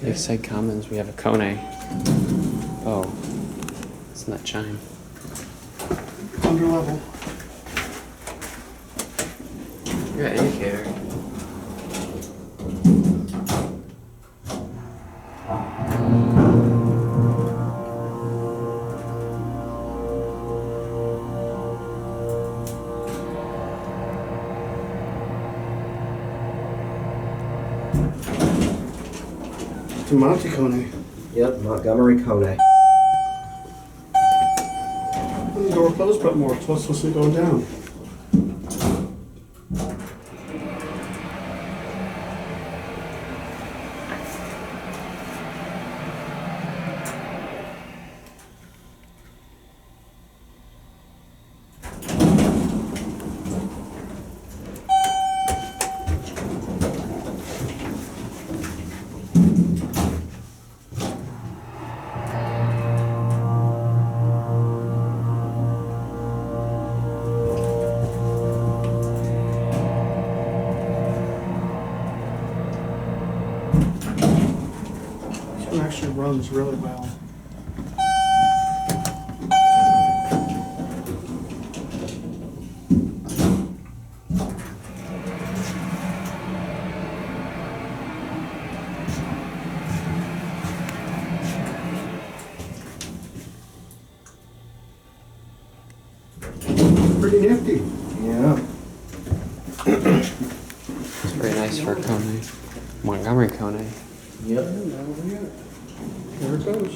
Lakeside Commons, we have a Kone. Oh, it's not chime. It's under level. You're an indicator. It's a Monte Kone. Yep, Montgomery Kone. The door closed, but more. It's supposed to go down. This one actually runs really well. Pretty nifty. Yeah. It's very nice for a Kone. Montgomery Kone. Yep. There it goes.